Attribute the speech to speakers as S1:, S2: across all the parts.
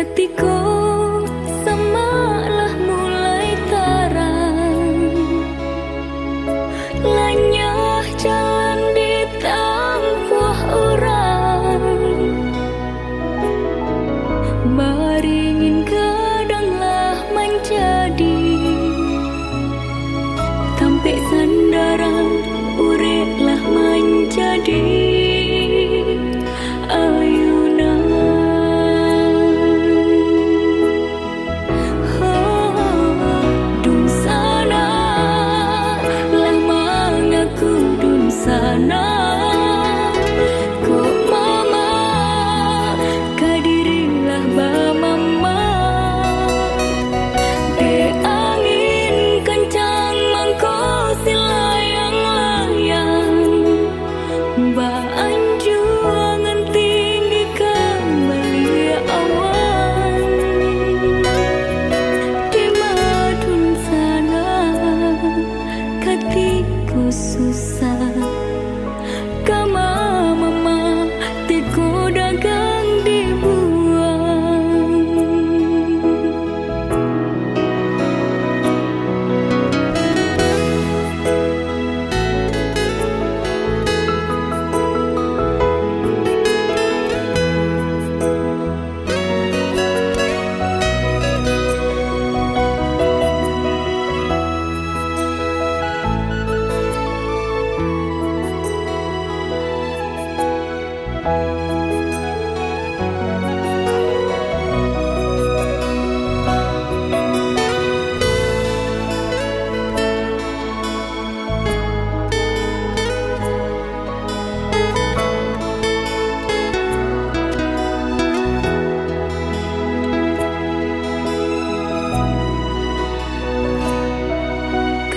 S1: Hatiku semalah mulai terang, lanyah jalan ditempuh orang. Maringin kadanglah menjadi tampik sandaran, uriplah menjadi ayunan. Dun sana lah mengaku dun sana, kok mama kadirilah ba mama. De angin kencang mangko silayang-layang, ba anjuangan tinggi kembali awan. Di madun sana hatiku susah, kama mama tiku dagang dibuang.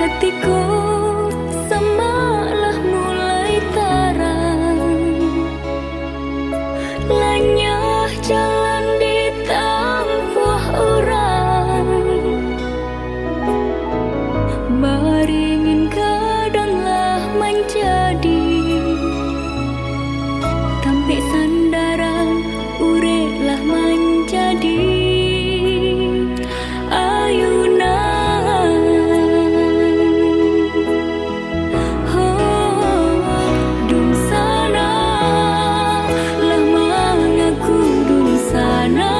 S1: Hatiku semalah mulai terang, lanyah jalan ditempuh orang. Maringin kadanglah menjadi tampik sandaran, uriplah menjadi ayunan. Dun sana lah mengaku dun sana,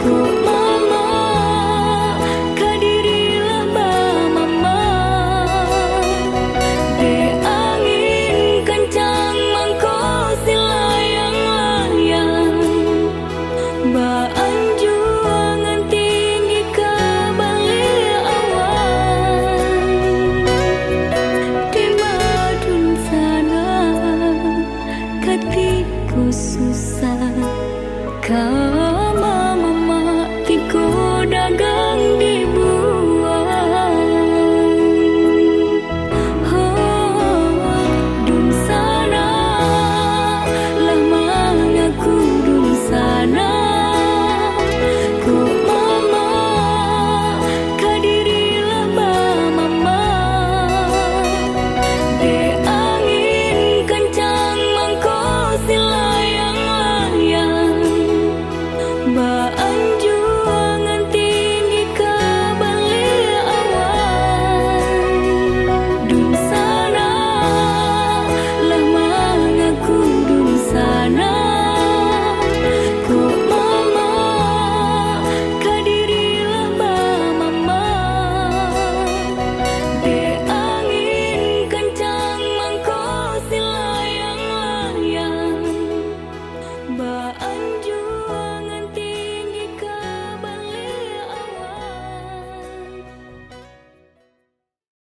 S1: kok mama kadirilah ba mama. De angin kencang mangko silayang-layang, ba anjuangan tinggi kembali awan. Di madun sana hatiku susah, kau